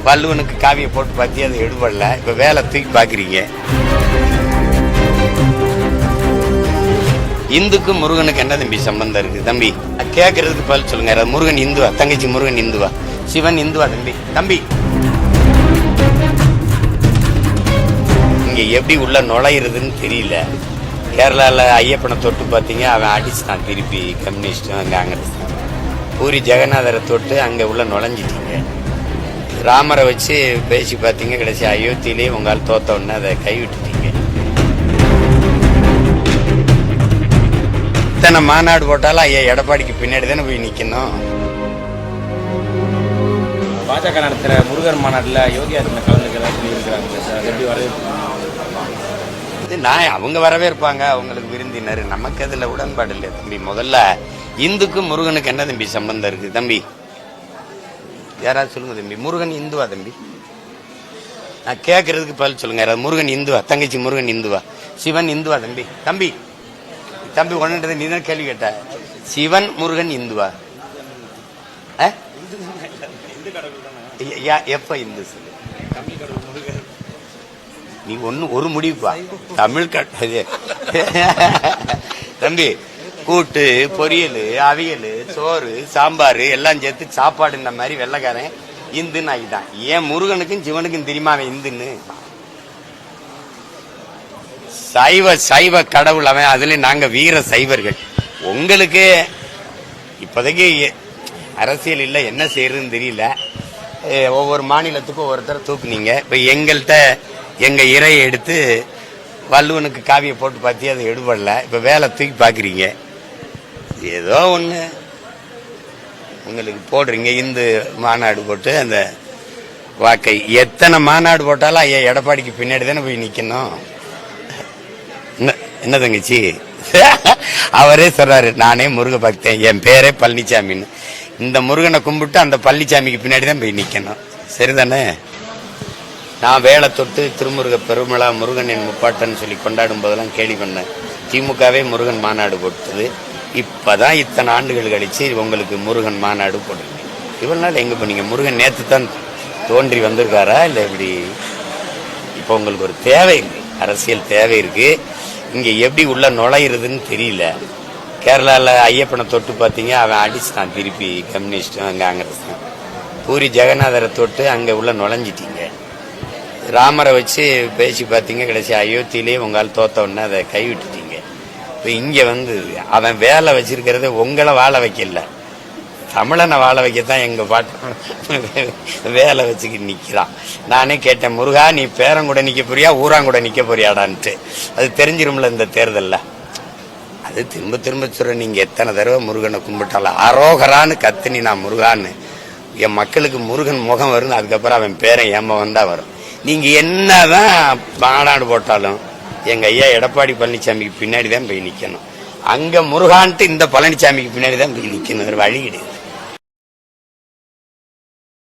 வள்ளுவனுக்கு காவியை போட்டு பார்த்தி அது எடுபடல. இப்ப வேலை தூக்கி பாக்குறீங்க. இந்துக்கும் முருகனுக்கு என்ன தம்பி சம்பந்தம் இருக்கு? தம்பி கேட்கறதுக்கு பதில் சொல்லுங்க. முருகன் இந்துவா? தங்கச்சி முருகன் இந்துவா? சிவன் இந்துவா? தம்பி தம்பி இங்க எப்படி உள்ள நுழையிறதுன்னு தெரியல. கேரளாவில் ஐயப்பனை தொட்டு பார்த்தீங்க, அவன் அடிச்சுட்டான் திருப்பி. கம்யூனிஸ்டும் அங்கே காங்கிரஸ். பூரி ஜெகநாதரை தொட்டு அங்கே உள்ள நுழைஞ்சிட்டீங்க. ராமரை வச்சு பேசி பார்த்தீங்க, கடைசி அயோத்தியிலே உங்களால் தோத்த உடனே அதை கைவிட்டுட்டீங்க. இத்தனை மாநாடு போட்டாலும் ஐயா எடப்பாடிக்கு பின்னாடி தானே போய் நிற்கணும். பாஜக நடத்துகிற முருகன் மாநாட்டில் யோகி ஆதித்யநாத் கலந்துக்கிறதா சொல்லியிருக்கிறாங்க சார். எப்படி வரவேற்பு? நான் அவங்க வரவேற்பாங்க, அவங்களுக்கு விருந்தினர். நமக்கு அதில் உடன்பாடு இல்லை தம்பி. முதல்ல இந்துக்கும் முருகனுக்கு என்ன தம்பி சம்பந்தம் இருக்கு? தம்பி யாராவது சொல்லுங்க தம்பி. முருகன் இந்துவா? தம்பி நான் கேட்கறதுக்கு பதில் சொல்லுங்க. முருகன் இந்துவா? தங்கச்சி முருகன் இந்துவா? சிவன் இந்துவா? தம்பி தம்பி தம்பி ஒன்றுன்றது நீ தான் கேள்வி கேட்ட. சிவன் முருகன் இந்துவா? எப்ப இந்து சொல்லு. நீ ஒரு முடிவுப்பா. தமிழ் தம்பி கூட்டு பொரியல் அவியல் சோறு சாம்பார் எல்லாம் சேர்த்து சாப்பாடு இந்த மாதிரி வெள்ளைக்காரன் இந்துன்னு ஆகிட்டான். ஏன் முருகனுக்கும் சிவனுக்கும் தெரியுமா அவன் இந்துன்னு? சைவ கடவுள் அவன். அதுல நாங்க வீர சைவர்கள். உங்களுக்கு இப்போதைக்கு அரசியல் இல்லை, என்ன செய்யறதுன்னு தெரியல. ஒவ்வொரு மாநிலத்துக்கும் ஒவ்வொருத்தர் தூக்குனீங்க. இப்ப எங்கள்கிட்ட எங்க இறையை எடுத்து வள்ளுவனுக்கு காவியை போட்டு பார்த்தி அது எடுபடல. இப்ப வேலை தூக்கி பாக்குறீங்க. ஏதோ ஒண்ணு உங்களுக்கு போடுறீங்க. இந்து மாநாடு போட்டு அந்த வாக்கை எத்தனை மாநாடு போட்டாலும் ஐயா எடப்பாடிக்கு பின்னாடி தானே போய் நிக்கணும். என்ன தங்கச்சி அவரே சொல்றாரு, நானே முருக பக்தன், என் பேரே பழனிசாமின்னு. இந்த முருகனை கும்பிட்டு அந்த பழனிசாமிக்கு பின்னாடி தான் போய் நிக்கணும். சரிதானே? நான் வேலை தொட்டு திருமுருக பெருமளா முருகனின் முப்பாட்டன்னு சொல்லி கொண்டாடும் போதெல்லாம் கேள்வி பண்ணேன். திமுகவே முருகன் மாநாடு போட்டது. இப்பதான் இத்தனை ஆண்டுகள் கழிச்சு உங்களுக்கு முருகன் மாநாடு போட்டுருங்க. இவ்வளவு நாள் எங்க போனீங்க? முருகன் நேற்று தான் தோன்றி வந்திருக்காரா இல்லை எப்படி? இப்போ உங்களுக்கு ஒரு தேவை இருக்கு, அரசியல் தேவை இருக்கு. இங்க எப்படி உள்ள நுழையிறதுன்னு தெரியல. கேரளாவில் ஐயப்பனை தொட்டு பார்த்தீங்க, அவன் அடிச்சுட்டான் திருப்பி. கம்யூனிஸ்டும் அங்கே காங்கிரஸ். பூரி ஜெகநாதரை தொட்டு அங்கே உள்ள நுழைஞ்சிட்டீங்க. ராமரை வச்சு பேசி பார்த்தீங்க, கடைசி அயோத்தியிலே உங்களால் தோத்த உடனே அதை கைவிட்டுட்டீங்க. இப்போ இங்கே வந்து அவன் வேலை வச்சிருக்கிறத உங்களை வாழ வைக்கல, தமிழனை வாழ வைக்கத்தான் எங்க பாட்டு வேலை வச்சுக்கிட்டு நிக்கிறான். நானே கேட்டேன், முருகா நீ பேரன் கூட நிக்க போறியா ஊராங்கூட நிக்க போறியாடான்ட்டு. அது தெரிஞ்சிரும்ல இந்த தேர்தல்ல. அது திரும்ப திரும்ப சொல்ற, நீங்க எத்தனை தடவை முருகனை கும்பிட்டாலும் அரோகரான்னு கத்துனி நான் முருகான்னு. என் மக்களுக்கு முருகன் முகம் வரும், அதுக்கப்புறம் அவன் பேரன் ஏமா வந்தா வரும். நீங்க என்னதான் மாநாடு போட்டாலும் எங்க ஐயா எடப்பாடி பழனிசாமிக்கு பின்னாடி தான் போய் நிக்கணும். அங்க முருகான்ட்டு இந்த பழனிசாமிக்கு பின்னாடி தான் போய் நிக்கணும். வழி கிடையாது.